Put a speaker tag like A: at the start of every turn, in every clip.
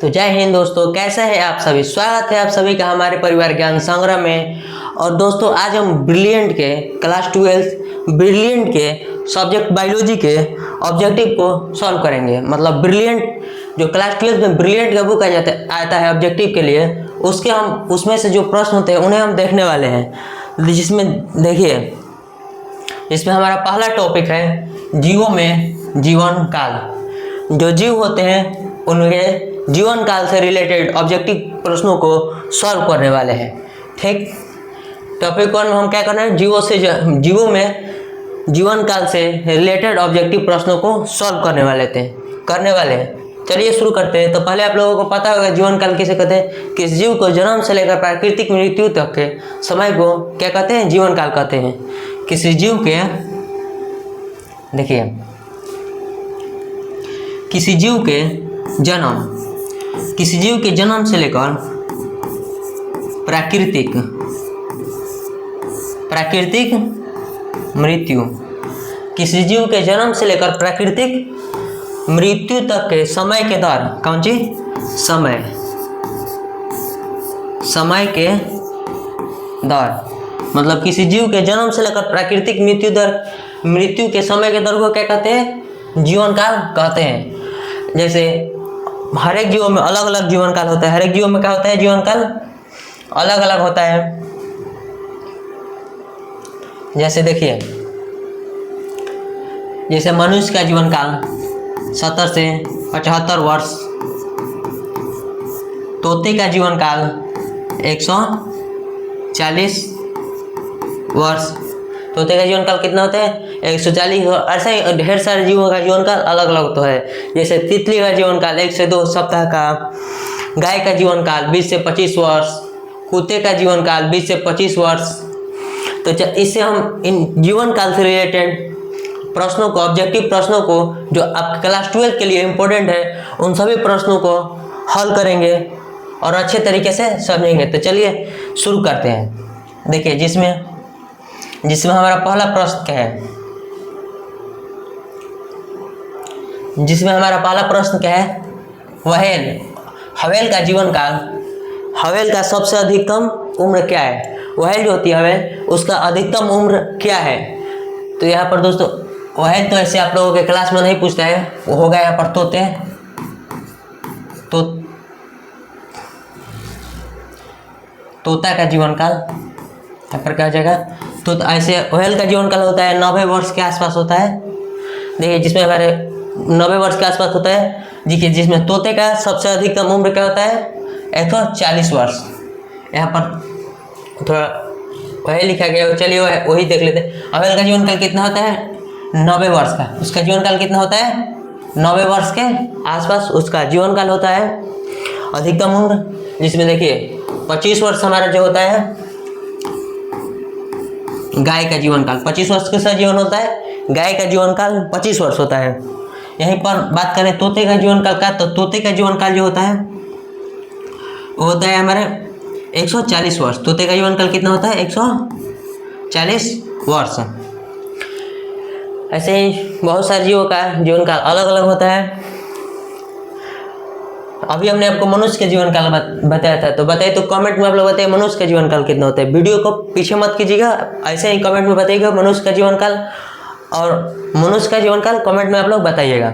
A: तो जय हिंद दोस्तों, कैसे हैं आप सभी। स्वागत है आप सभी का हमारे परिवार ज्ञान संग्रह में। और दोस्तों आज हम ब्रिलियंट के क्लास 12 ब्रिलियंट के सब्जेक्ट बायोलॉजी के ऑब्जेक्टिव को सॉल्व करेंगे। मतलब ब्रिलियंट जो क्लास 12 में ब्रिलियंट का बुक आता है ऑब्जेक्टिव के लिए, उसके हम उसमें से जो प्रश्न होते हैं उन्हें हम देखने वाले हैं। जिसमें देखिए, इसमें हमारा पहला टॉपिक है जीवों में जीवन काल। जो जीव होते हैं उनके जीवन काल से रिलेटेड ऑब्जेक्टिव प्रश्नों को सॉल्व करने वाले हैं। ठीक, टॉपिक 1 में हम क्या करना है, जीवों में जीवन काल से रिलेटेड ऑब्जेक्टिव प्रश्नों को सॉल्व करने वाले हैं। चलिए शुरू करते हैं। तो पहले आप लोगों को पता होगा जीवन काल किसे कहते हैं। किस जीव को जन्म से लेकर प्राकृतिक मृत्यु तक के समय को क्या कहते हैं, जीवन काल कहते हैं। किसी जीव के देखिए, किसी जीव के जन्म से लेकर प्राकृतिक मृत्यु, किसी जीव के जन्म से लेकर प्राकृतिक मृत्यु तक के समय के दौर, कौन सी समय के दौर, मतलब किसी जीव के जन्म से लेकर प्राकृतिक मृत्यु के समय के दौर को क्या कहते हैं, जीवन काल कहते हैं। जैसे हर एक जीवों में अलग अलग जीवन काल होता है। हर एक जीवों में क्या होता है, जीवन काल अलग अलग होता है। जैसे देखिए, जैसे मनुष्य का जीवन काल 70 से 75 वर्ष, तोते का जीवन काल 140 वर्ष। तोते का जीवन काल कितना होता है, 140। ऐसे ही ढेर सारे जीवों का जीवन काल अलग अलग तो है। जैसे तितली का जीवन काल 1 से 2 सप्ताह का, गाय का जीवन काल 20 से 25 वर्ष, कुत्ते का जीवन काल 20 से 25 वर्ष। तो इससे हम इन जीवन काल से रिलेटेड प्रश्नों को, ऑब्जेक्टिव प्रश्नों को जो आप क्लास 12 के लिए इम्पोर्टेंट है, उन सभी प्रश्नों को हल करेंगे और अच्छे तरीके से समझेंगे। तो चलिए शुरू करते हैं। देखिए, जिसमें हमारा पहला प्रश्न क्या है, हवेल का जीवन काल, हवेल का सबसे अधिकतम उम्र क्या है। वहेल जो होती है हवेल, उसका अधिकतम उम्र क्या है। तो यहाँ पर दोस्तों वहेल तो ऐसे आप लोगों के क्लास में नहीं पूछता है, वो होगा यहाँ पर तोते। तो तोता का जीवन काल यहाँ पर क्या हो जाएगा। तो ऐसे वहेल का जीवन काल होता है 90 वर्ष के आसपास होता है। देखिए, जिसमें हमारे 90 वर्ष के आसपास होता है। देखिए, जिसमें तोते का सबसे अधिकतम उम्र क्या होता है, 140 वर्ष। यहाँ पर थोड़ा वही लिखा गया, चलिए वही देख लेते हैं। हवेल का जीवन काल कितना होता है, 90 वर्ष का। उसका जीवन काल कितना होता है, 90 वर्ष के आसपास उसका जीवन काल होता है, अधिकतम उम्र। जिसमें देखिए 25 वर्ष हमारा जो होता है गाय का जीवन काल, 25 वर्ष के साथ जीवन होता है। गाय का जीवन काल 25 वर्ष होता है। यहीं पर बात करें तोते का जीवन काल का, तो तोते का जीवन काल जो होता है वो होता है हमारे 140 वर्ष। तोते का जीवन काल कितना होता है, 140 वर्ष। ऐसे ही बहुत सारे जीवों का जीवन काल अलग अलग होता है। अभी हमने आपको मनुष्य के जीवन काल बताया था, तो बताइए, तो कमेंट में आप लोग बताइए मनुष्य का जीवन काल कितना होता है। वीडियो को पीछे मत कीजिएगा, ऐसे ही कमेंट में बताइएगा मनुष्य का जीवन काल, और मनुष्य का जीवन काल कमेंट में आप लोग बताइएगा।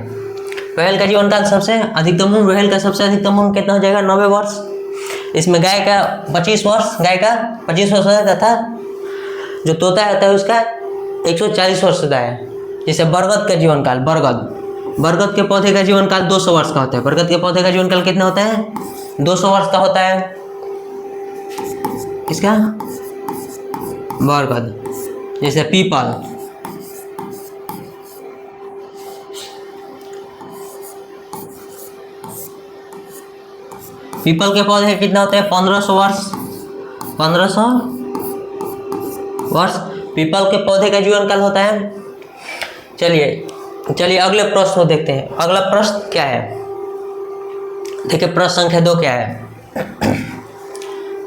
A: वहेल का जीवन काल सबसे अधिकतम उम्र, वहेल का सबसे अधिकतम उम्र कितना हो जाएगा, 90 वर्ष। इसमें गाय का 25 वर्ष, गाय का 25 वर्ष होता है, तथा जो तोता होता है उसका 140 वर्ष होता है। जैसे बरगद का जीवन काल, बरगद के पौधे का जीवन काल 200 वर्ष का होता है। बरगद के पौधे का जीवन काल कितना होता है, 200 वर्ष का होता है। किसका, बरगद। जैसे पीपल, पीपल के पौधे कितना होते हैं, 1500 वर्ष। 1500 वर्ष पीपल के पौधे का जीवन काल होता है। चलिए अगले प्रश्न को देखते हैं। अगला प्रश्न क्या है, देखिए प्रश्न संख्या 2 क्या है।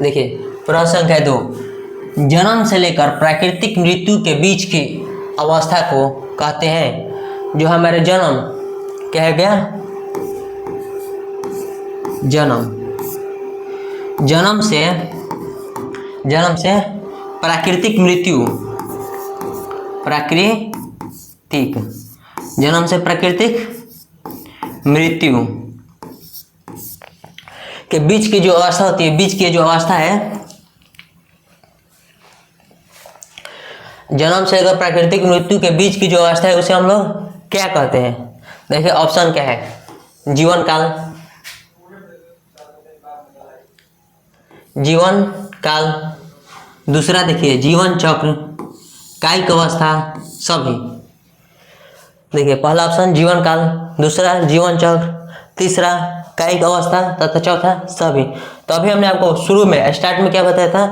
A: देखिए प्रश्न संख्या 2, जन्म से लेकर प्राकृतिक मृत्यु के बीच की अवस्था को कहते हैं। जो हमारे जन्म क्या है, क्या जन्म, जन्म से प्राकृतिक मृत्यु, प्राकृतिक, जन्म से प्राकृतिक मृत्यु के बीच की जो अवस्था होती है, बीच की जो अवस्था है, जन्म से अगर प्राकृतिक मृत्यु के बीच की जो अवस्था है उसे हम लोग क्या कहते हैं? देखिए ऑप्शन क्या है, जीवन काल, जीवन काल, दूसरा देखिए जीवन चक्र, कायिक अवस्था, सभी। देखिए पहला ऑप्शन जीवन काल, दूसरा जीवन चक्र, तीसरा कायिक अवस्था तथा चौथा सभी। तो अभी हमने आपको शुरू में स्टार्ट में क्या बताया था,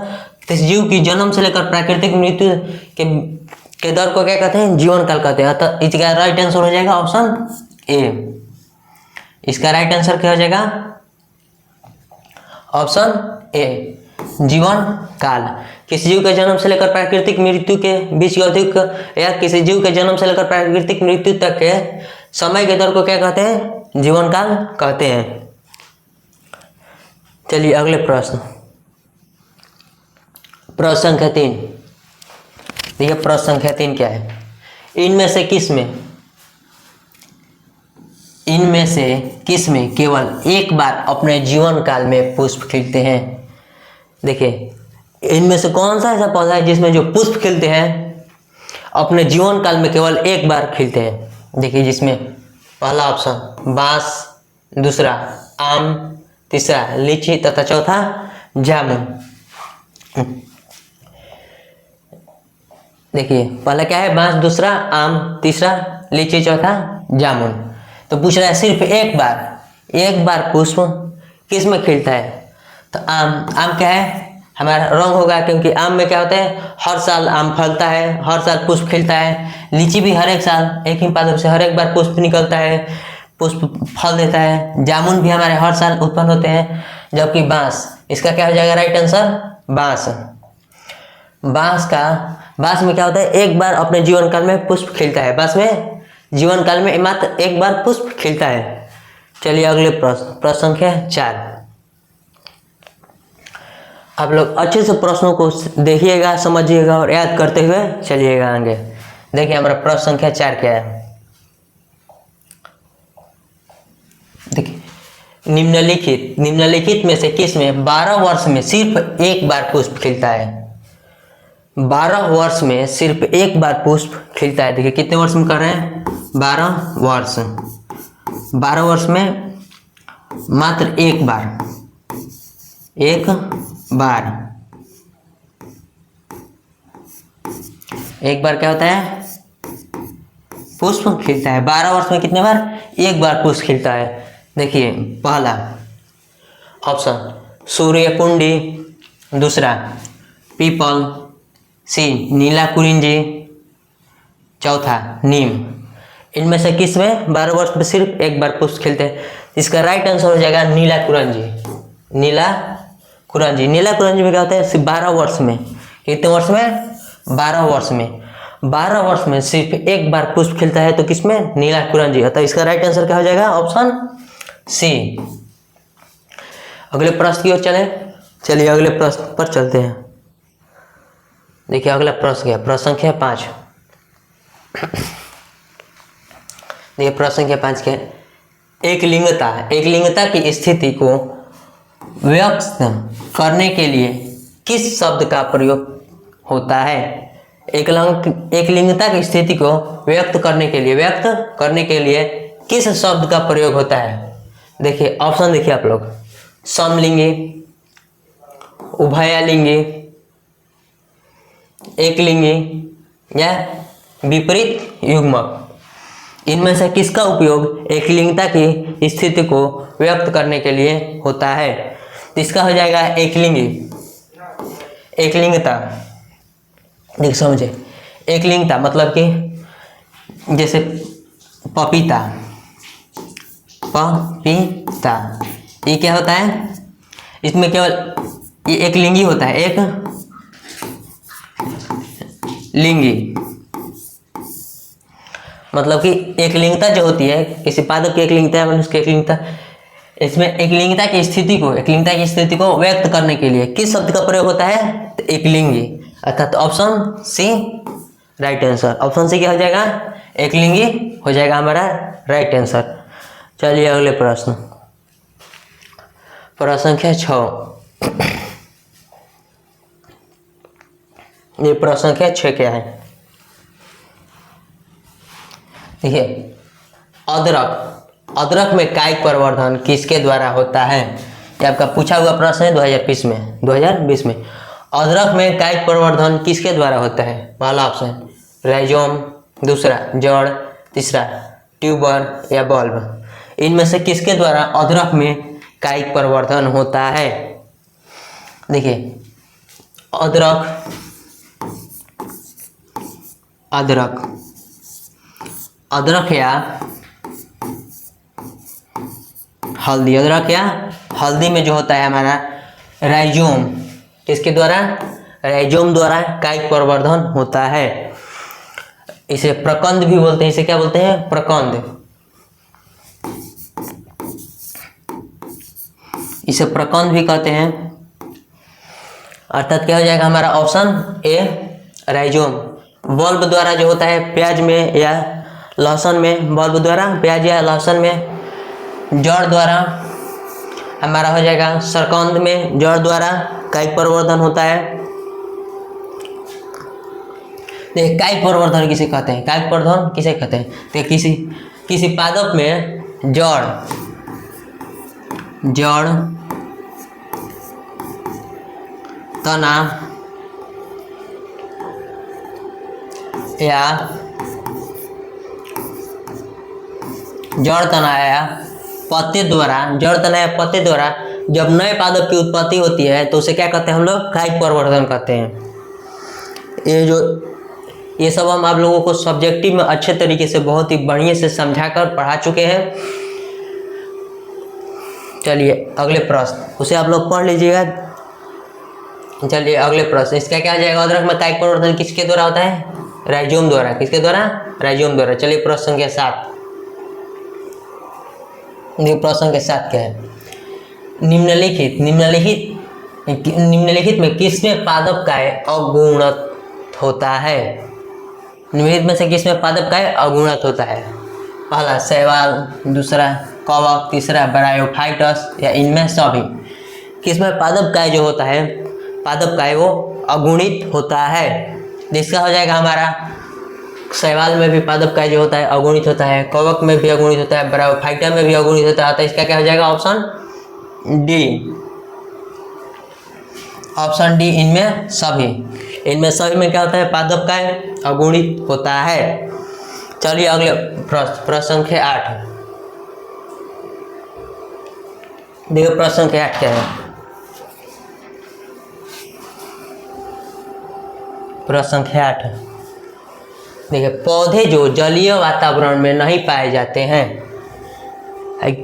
A: किसी जीव की जन्म से लेकर प्राकृतिक मृत्यु के दर को क्या कहते हैं? जीवन काल कहते हैं। अतः इसका राइट आंसर हो जाएगा ऑप्शन ए। इसका राइट आंसर क्या हो जाएगा? ऑप्शन ए, जीवन काल। किसी जीव के जन्म से लेकर प्राकृतिक मृत्यु के बीच की अवधि को, या किसी जीव के जन्म से लेकर प्राकृतिक मृत्यु तक के समय के दर को क्या कहते हैं? जीवन काल कहते हैं। चलिए अगले प्रश्न, प्रश्न संख्या 3। देखिए प्रश्न संख्या 3 क्या है, इनमें से किस में केवल एक बार अपने जीवन काल में पुष्प खिलते हैं? देखिए इनमें से कौन सा ऐसा पौधा है जिसमें जो पुष्प खिलते हैं अपने जीवन काल में केवल एक बार खिलते हैं? देखिए जिसमें पहला ऑप्शन बांस, दूसरा आम, तीसरा लीची तथा चौथा जामुन। देखिए पहला क्या है, बांस, दूसरा आम, तीसरा लीची, चौथा जामुन। तो पूछ रहा है सिर्फ एक बार पुष्प किस में खिलता है? तो आम क्या है? हमारा रंग होगा, क्योंकि आम में क्या होता है, हर साल आम फलता है, हर साल पुष्प खिलता है। लीची भी हर एक साल एक ही पादप से हर एक बार पुष्प निकलता है, पुष्प फल देता है। जामुन भी हमारे हर साल उत्पन्न होते हैं। जबकि बांस, इसका क्या हो जाएगा राइट आंसर? बांस। बांस में क्या होता है, एक बार अपने जीवन काल में पुष्प खिलता है। बांस में जीवन काल में मात्र एक बार पुष्प खिलता है। चलिए अगले प्रश्न संख्या 4। आप लोग अच्छे से प्रश्नों को देखिएगा, समझिएगा और याद करते हुए चलिएगा आगे। देखिए हमारा प्रश्न संख्या 4 क्या है। देखिए निम्नलिखित में से किस में 12 वर्ष में सिर्फ एक बार पुष्प खिलता है? 12 वर्ष में सिर्फ एक बार पुष्प खिलता है। देखिए कितने वर्ष में कर रहे हैं? 12 वर्ष। 12 वर्ष में मात्र एक बार क्या होता है? पुष्प खिलता है। 12 वर्ष में कितने बार? एक बार पुष्प खिलता है। देखिए पहला ऑप्शन सूर्यकुंडी, दूसरा पीपल, सी नीला कुरिंजी, चौथा नीम। इनमें से किस में 12 वर्ष में सिर्फ एक बार पुष्प खिलते हैं? इसका राइट आंसर हो जाएगा नीला कुरंजी। नीला कुरंजी में क्या होता है? सिर्फ 12 वर्ष में। कितने वर्ष में? 12 वर्ष में। 12 वर्ष में सिर्फ एक बार पुष्प खिलता है। तो किसमें? नीला कुरंजी। अतः इसका राइट आंसर क्या हो जाएगा? Option C. अगले प्रश्न की ओर चलिए अगले प्रश्न पर चलते हैं। देखिए अगला प्रश्न क्या, प्रश्न संख्या 5। देखिए प्रश्न संख्या 5 क्या है, एक लिंगता की स्थिति को व्यक्त करने के लिए किस शब्द का प्रयोग होता है? एक लिंगता की स्थिति को व्यक्त करने के लिए किस शब्द का प्रयोग होता है? देखिए ऑप्शन देखिए आप लोग, समलिंगी, उभयलिंगी, एकलिंगी या विपरीत युग्मक। इनमें से किसका उपयोग एक लिंगता की स्थिति को व्यक्त करने के लिए होता है? इसका हो जाएगा एकलिंगता। देख समझे, एकलिंगता मतलब कि जैसे पपीता, ये क्या होता है? इसमें केवल ये एक लिंगी होता है, एक लिंगी। मतलब कि एक लिंगता जो होती है, किसी पादप की एक लिंगता है, मनुष्य की एक लिंगता, इसमें एकलिंगता की स्थिति को व्यक्त करने के लिए किस शब्द का प्रयोग होता है? तो एकलिंगी, अर्थात option C right answer. Option C क्या हो जाएगा? एकलिंगी हो जाएगा हमारा राइट आंसर। चलिए अगले प्रश्न, प्रश्न संख्या 6। ये प्रश्न संख्या 6 क्या है? देखिए, अदरक में कायिक प्रवर्धन किसके द्वारा होता है? ये आपका पूछा हुआ प्रश्न है 2020 में। अदरक में कायिक प्रवर्धन किसके द्वारा होता है? पहला ऑप्शन राइजोम, दूसरा जड़, तीसरा ट्यूबर या बल्ब। इनमें से किसके द्वारा अदरक में कायिक प्रवर्धन होता है? देखिए, अदरक या हल्दी में जो होता है हमारा राइजोम, किसके द्वारा? राइजोम द्वारा कायिक प्रवर्धन होता है। इसे प्रकंद भी बोलते हैं। इसे क्या बोलते हैं? प्रकंद। इसे प्रकंद भी कहते हैं। अर्थात क्या हो जाएगा हमारा ऑप्शन ए राइजोम। बल्ब द्वारा जो होता है प्याज में या लहसुन में, बल्ब द्वारा प्याज या लहसुन में। जड़ द्वारा हमारा हो जाएगा सरकंद में, जड़ द्वारा कायिक प्रवर्धन होता है। देखिए, कायिक प्रवर्धन किसे कहते हैं? कायिक प्रवर्धन किसे कहते हैं? तो किसी पादप में जड़ तना या पत्ते द्वारा जब नए पादप की उत्पत्ति होती है तो उसे क्या कहते हैं हम लोग? कायिक प्रवर्धन कहते हैं। ये सब हम आप लोगों को सब्जेक्टिव में अच्छे तरीके से बहुत ही बढ़िया से समझाकर पढ़ा चुके हैं। चलिए अगले प्रश्न, उसे आप लोग पढ़ लीजिएगा। चलिए अगले प्रश्न, इसका क्या आ जाएगा? अदरक में कायिक प्रवर्धन किसके द्वारा होता है? राइजोम द्वारा। किसके द्वारा? राइजोम द्वारा। चलिए प्रश्न संख्या 7। प्रश्न संख्या 7 क्या है? निम्नलिखित में किसमें पादप काय अगुणत होता है? निम्नलिखित में से किसमें पादप काय अगुणत होता है? पहला शैवाल, दूसरा कवक, तीसरा ब्रायोफाइटस या इनमें सभी। किसमें पादप काय जो होता है, पादप काय वो अगुणित होता है? जिसका हो जाएगा हमारा शैवाल में भी पादप काय जो होता है अगुणित होता है, कवक में भी अगुणित होता है, ब्रायोफाइटा में भी अगुणित होता है। तो इसका क्या हो जाएगा? ऑप्शन डी, इनमें सभी में क्या होता है? पादप काय अगुणित होता है। चलिए अगले प्रश्न संख्या 8। देखो प्रश्न संख्या 8 क्या है? प्रश्न संख्या 8 देखिए, पौधे जो जलीय वातावरण में नहीं पाए जाते हैं।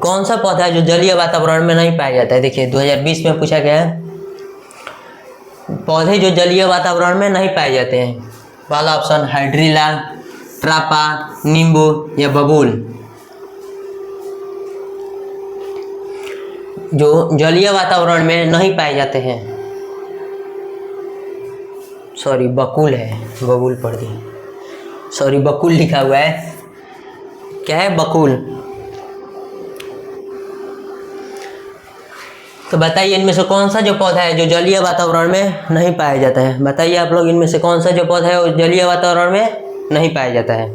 A: कौन सा पौधा है जो जलीय वातावरण में नहीं पाया जाता है? देखिए 2020 में पूछा गया है, पौधे जो जलीय वातावरण में नहीं पाए जाते हैं। पहला ऑप्शन हाइड्रिला, ट्रापा, नींबू या बबूल। जो जलीय वातावरण में नहीं पाए जाते हैं, सॉरी बकुल है, बबूल पढ़ दी, सॉरी बकुल लिखा हुआ है। क्या है? बकुल। तो बताइए इनमें से कौन सा जो पौधा है जो जलीय वातावरण में नहीं पाया जाता है? बताइए आप लोग, इनमें से कौन सा जो पौधा है वो जलीय वातावरण में नहीं पाया जाता है?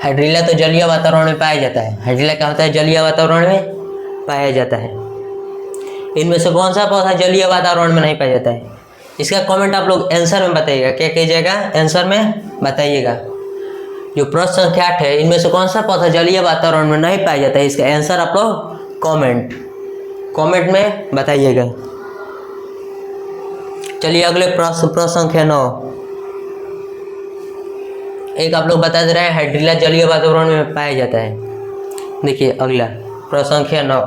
A: हाइड्रिला तो जलीय वातावरण में पाया जाता है। हाइड्रिला क्या होता है? जलीय वातावरण में पाया जाता है। इनमें से कौन सा पौधा जलीय वातावरण में नहीं पाया जाता है? इसका कमेंट आप लोग आंसर में बताइएगा। क्या कीजिएगा? आंसर में बताइएगा। जो प्रश्न संख्या 8 है, इनमें से कौन सा पौधा जलीय वातावरण में नहीं पाया जाता है? इसका आंसर आप लोग कमेंट में बताइएगा। चलिए अगले प्रश्न संख्या 9। एक आप लोग बता दे रहे हैं हाइड्रिला जलीय वातावरण में पाया जाता है। देखिए अगला प्रश्न संख्या 9,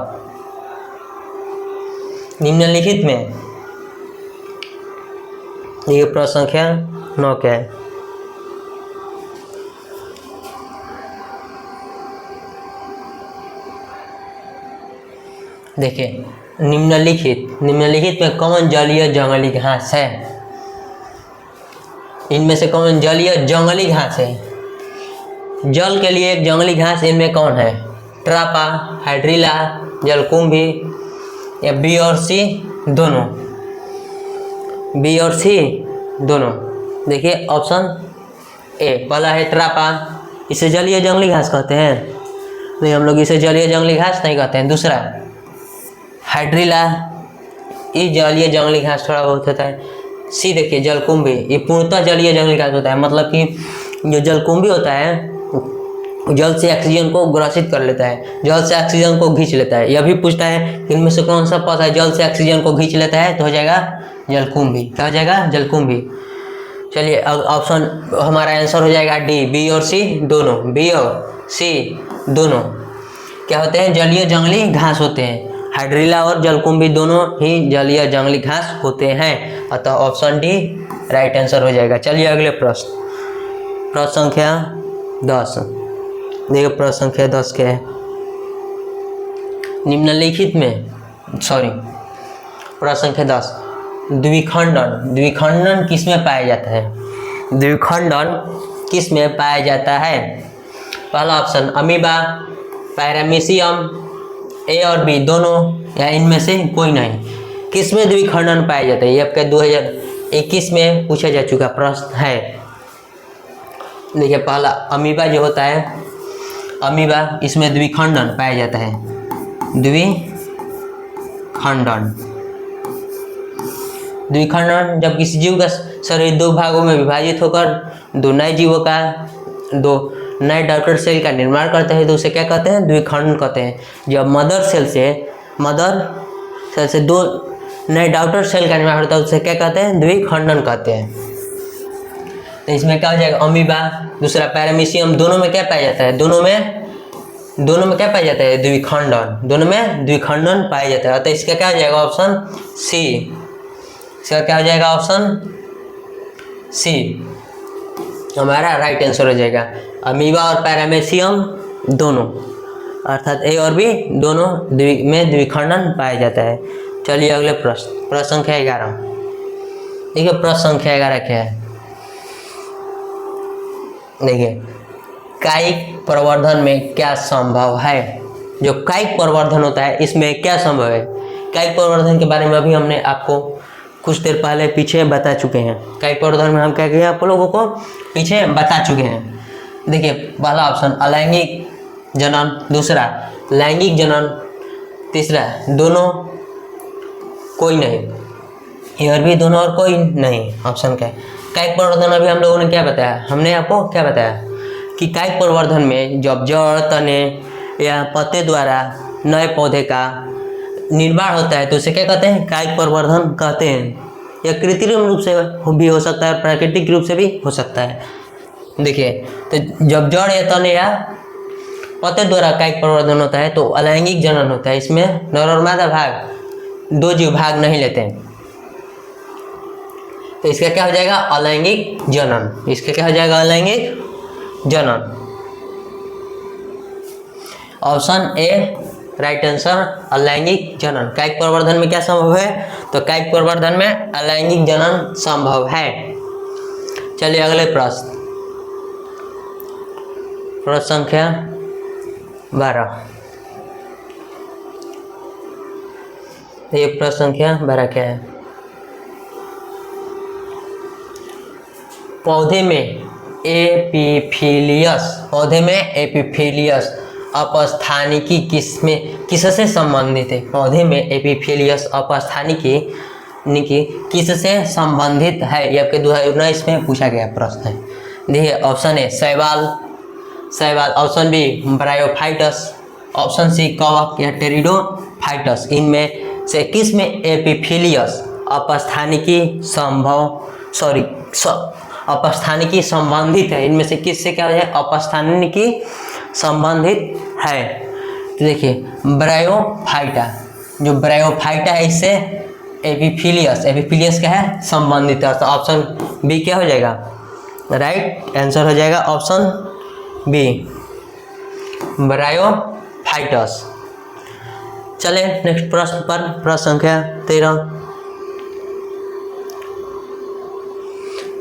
A: निम्नलिखित में ये प्रश्न संख्या 9 क्या है? देखिए निम्नलिखित में कौन जलीय जंगली घास है? इनमें से कौन जलीय जंगली घास है? जल के लिए एक जंगली घास इनमें कौन है? ट्रापा, हाइड्रिला, जलकुंभी या बी और सी दोनों? बी और सी दोनों। देखिए ऑप्शन ए पहला है ट्रापा, इसे जलीय जंगली घास कहते हैं, नहीं हम लोग इसे जलीय जंगली घास नहीं कहते हैं। दूसरा हाइड्रिला, ये जलीय जंगली घास थोड़ा बहुत होता है। सी देखिए जलकुंभी, ये पूर्णतः जलीय जंगली घास होता है, मतलब कि जो जलकुंभी होता है जल से ऑक्सीजन को ग्रसित कर लेता है, जल से ऑक्सीजन को खींच लेता है। यह भी पूछता है कि इनमें से कौन सा पौधा जल से ऑक्सीजन को खींच लेता है, तो हो जाएगा जलकुंभी। क्या हो जाएगा? जलकुंभी। चलिए ऑप्शन हमारा आंसर हो जाएगा डी, बी और सी दोनों। बी और सी दोनों क्या होते हैं? जलीय जंगली घास होते हैं। हाइड्रिला और जलकुंभी दोनों ही जलीय जंगली घास होते हैं, अतः ऑप्शन डी राइट आंसर हो जाएगा। चलिए अगले प्रश्न संख्या 10। देखिए प्रश्न संख्या 10 क्या है? निम्नलिखित में प्रश्न संख्या 10, द्विखंडन किस में पाया जाता है? द्विखंडन किस में पाया जाता है? पहला ऑप्शन अमीबा, पैरामीशियम, ए और बी दोनों या इनमें से कोई नहीं। किस में द्विखंडन पाया जाता है? ये आपका 2021 में पूछा जा चुका प्रश्न है। देखिए पहला अमीबा जो होता है, अमीबा इसमें द्विखंडन पाया जाता है। द्विखंडन जब किसी जीव का शरीर दो भागों में विभाजित होकर दो नए जीवों का, दो नए डॉटर सेल का निर्माण करते हैं तो उसे क्या कहते हैं? द्विखंडन कहते हैं। जब मदर सेल से दो नए डॉटर सेल का निर्माण होता है उसे क्या कहते हैं? द्विखंडन कहते हैं। तो इसमें क्या हो जाएगा? अमीबा, दूसरा पैरामीशियम, दोनों में क्या पाया जाता है? दोनों में क्या पाया जाता है? द्विखंडन। दोनों में द्विखंडन पाया जाता है, तो इसका क्या हो जाएगा? Option C. इसका क्या हो जाएगा? ऑप्शन सी हमारा राइट आंसर हो जाएगा। अमीबा और पैरामीशियम दोनों, अर्थात ए और बी दोनों में द्विखंडन पाया जाता है। चलिए अगले प्रश्न संख्या 11। देखिए प्रश्न संख्या 11 क्या है? देखिए कायिक प्रवर्धन में क्या संभव है? जो कायिक प्रवर्धन होता है इसमें क्या संभव है? कायिक प्रवर्धन के बारे में अभी हमने आपको कुछ देर पहले पीछे बता चुके हैं। कायिक प्रवर्धन में हम क्या किए आप लोगों को पीछे बता चुके हैं। देखिए पहला ऑप्शन अलैंगिक जनन, दूसरा लैंगिक जनन, तीसरा दोनों कोई नहीं, और भी दोनों और कोई नहीं। ऑप्शन क्या है? कायिक प्रवर्धन अभी हम लोगों ने क्या बताया? हमने आपको क्या बताया कि कायिक प्रवर्धन में जब जड़, तने या पत्ते द्वारा नए पौधे का निर्माण होता है तो उसे क्या कहते हैं? कायिक प्रवर्धन कहते हैं। यह कृत्रिम रूप से भी हो सकता है, प्राकृतिक रूप से भी हो सकता है। देखिए तो जब जड़ या तने या पत्ते द्वारा कायिक प्रवर्धन होता है तो अलैंगिक जनन होता है। इसमें नर और मादा भाग दो जीव भाग नहीं लेते हैं, तो इसका क्या हो जाएगा? अलैंगिक जनन। इसका क्या हो जाएगा? अलैंगिक जनन। ऑप्शन ए राइट आंसर, अलैंगिक जनन। कायिक प्रवर्धन में क्या संभव है? तो कायिक प्रवर्धन में अलैंगिक जनन संभव है। चलिए अगले प्रश्न संख्या 12। ये प्रश्न संख्या 12 क्या है? पौधे में एपिफिलियस अपस्थानिकी किससे संबंधित है? पौधे में एपिफिलियस अपस्थानिकी किससे संबंधित है? ये आपके 2019 में पूछा गया प्रश्न है। देखिए ऑप्शन ए शैवाल, option B bryophytes, option C कवक या टेरिडोफाइटस। इनमें से किस में एपिफिलियस अपस्थानिकी संबंधित है? इनमें से किससे क्या है? अपस्थानिकी संबंधित है। तो देखिए ब्रायोफाइटा, जो ब्रायोफाइटा है इससे एपिफिलियस क्या है? संबंधित है। तो ऑप्शन बी क्या हो जाएगा? राइट आंसर हो जाएगा ऑप्शन बी ब्रायोफाइटस। चले नेक्स्ट प्रश्न पर। प्रश्न संख्या 13।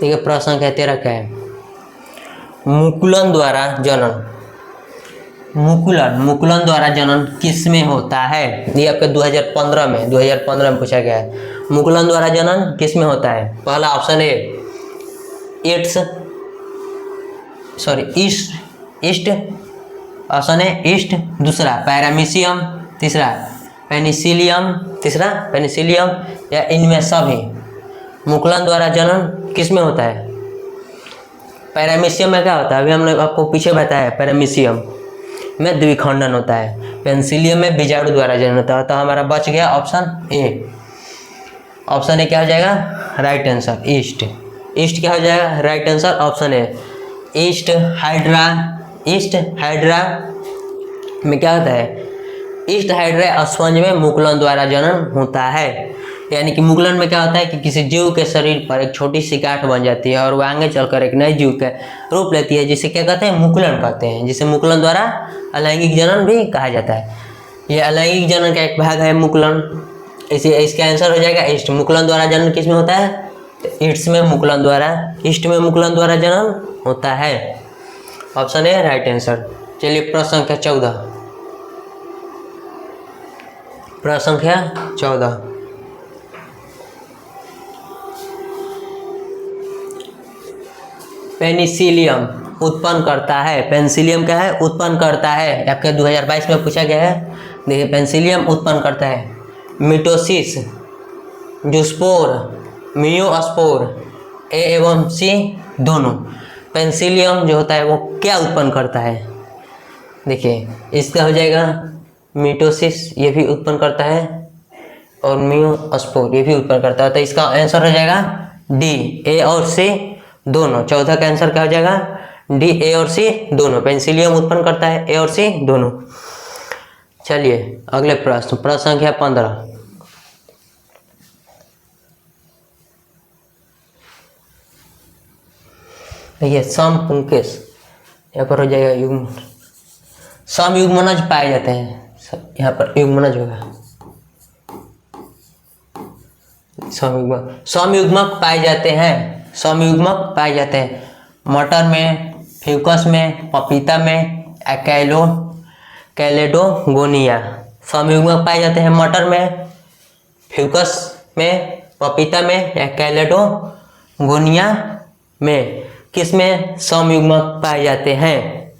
A: देखिए प्रश्न संख्या 13 क्या है। मुकुलन द्वारा जनन, मुकुलन द्वारा जनन किस में होता है? ये आपके 2015 में पूछा गया है। मुकुलन द्वारा जनन किस में होता है? पहला ऑप्शन ए ईस्ट, ऑप्शन है ईस्ट। दूसरा पैरामीशियम, तीसरा पेनिसिलियम, या इनमें सभी। मुकुलन द्वारा जनन किस में होता है? पैरामीशियम में क्या होता है? अभी हमने आपको पीछे बताया। पैरामीशियम में द्विखंडन होता है, पेनिसिलियम में बीजाणु द्वारा जनन होता है। तो हमारा बच गया ऑप्शन ए। ऑप्शन ए क्या हो जाएगा? Right answer east. ईस्ट क्या हो जाएगा? Right answer option A east hydra में क्या होता है? ईस्ट हाइड्रा स्पंज में मुकुलन द्वारा जनन होता है। यानी कि मुकुलन में क्या होता है कि किसी जीव के शरीर पर एक छोटी सी गांठ बन जाती है और वह आगे चलकर एक नए जीव का रूप लेती है, जिसे क्या कहते हैं? मुकुलन कहते हैं, जिसे मुकुलन द्वारा अलैंगिक जनन भी कहा जाता है। यह अलैंगिक जनन का एक भाग है मुकुलन। इसे इसका आंसर हो जाएगा ईस्ट। मुकुलन द्वारा जनन किस में होता है? ईस्ट में मुकुलन द्वारा जनन होता है। Option A right answer. चलिए प्रश्न संख्या 14। प्रश्न संख्या 14। पेनिसिलियम उत्पन्न करता है। पेनिसिलियम क्या है? उत्पन्न करता है। आपके 2022 में पूछा गया है। देखिए पेनिसिलियम उत्पन्न करता है मिटोसिस, जूस्पोर, मियोस्पोर, ए एवं सी दोनों। पेनिसिलियम जो होता है वो क्या उत्पन्न करता है? देखिए इसका हो जाएगा मिटोसिस, ये भी उत्पन्न करता है, और मियोस्पोर ये भी उत्पन्न करता है। तो इसका आंसर हो जाएगा डी, ए और सी दोनों। 14 का आंसर क्या हो जाएगा? डी, ए और सी दोनों। पेनिसिलियम उत्पन्न करता है ए और सी दोनों। चलिए अगले प्रश्न संख्या 15। देखिए समपुंकेश, यहाँ पर हो जाएगा युग्म। समयुग्मनज पाए जाते हैं, यहाँ पर युग्मनज होगा। समयुग्मक पाए जाते हैं मटर में, फ्यूकस में, पपीता में, कैलेडोगोनिया। समयुग्मक पाए जाते हैं मटर में, फ्यूकस में, पपीता में, या कैलेडोगोनिया में। किस में समयुग्मक पाए जाते हैं?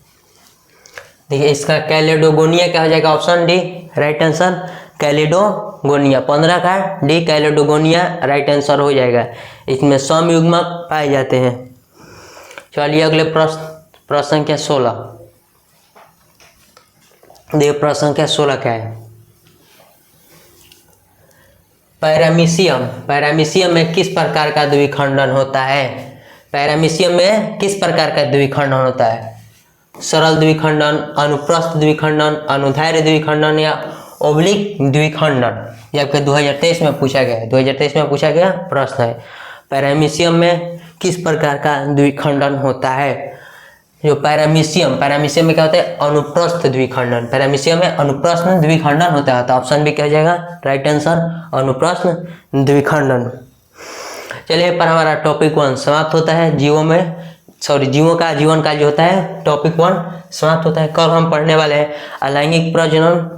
A: देखिए इसका कैलेडोगोनिया क्या हो जाएगा? ऑप्शन डी राइट आंसर कैलेडोगोनिया। 15 का डी कैलेडोगोनिया राइट आंसर हो जाएगा। इसमें समयुग्मक पाए जाते हैं। चलिए अगले प्रश्न संख्या 16। देखिए प्रश्न संख्या 16 क्या है। पैरामीशियम में किस प्रकार का द्विखंडन होता है? पैरामीशियम में किस प्रकार का द्विखंडन होता है? सरल द्विखंडन, अनुप्रस्थ द्विखंडन, अनुदैर्घ्य द्विखंडन, या ओब्लिक द्विखंडन। ये आपके 2023 में पूछा गया है। 2023 में पूछा गया प्रश्न है। पैरामीशियम में किस प्रकार का द्विखंडन होता है? जो पैरामीशियम में क्या होता है? अनुप्रस्थ द्विखंडन। पैरामीशियम में अनुप्रस्थ द्विखंडन होता है। तो ऑप्शन भी क्या हो जाएगा? राइट आंसर अनुप्रस्थ द्विखंडन। चलिए पर हमारा टॉपिक 1 समाप्त होता है। जीवों का जीवन काल जो होता है टॉपिक 1 समाप्त होता है। कल हम पढ़ने वाले हैं अलैंगिक प्रजनन।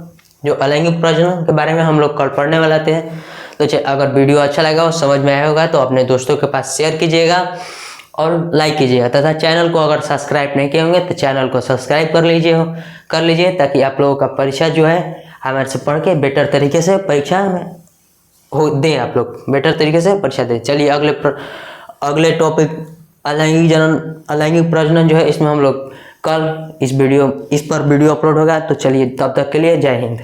A: जो अलैंगिक प्रजनन के बारे में हम लोग कल पढ़ने वाले थे। तो अगर वीडियो अच्छा लगा हो, समझ में आया होगा, तो अपने दोस्तों के पास शेयर कीजिएगा और लाइक कीजिएगा। तथा चैनल को अगर सब्सक्राइब नहीं किए होंगे तो चैनल को सब्सक्राइब कर लीजिए ताकि आप लोगों का परीक्षा जो है हमारे से पढ़ के बेटर तरीके से परीक्षा में दें। आप लोग बेटर तरीके से परीक्षा दें। चलिए अगले टॉपिक अलैंगिक प्रजनन जो है, इसमें हम लोग कल इस पर वीडियो अपलोड होगा। तो चलिए तब तक के लिए जय हिंद।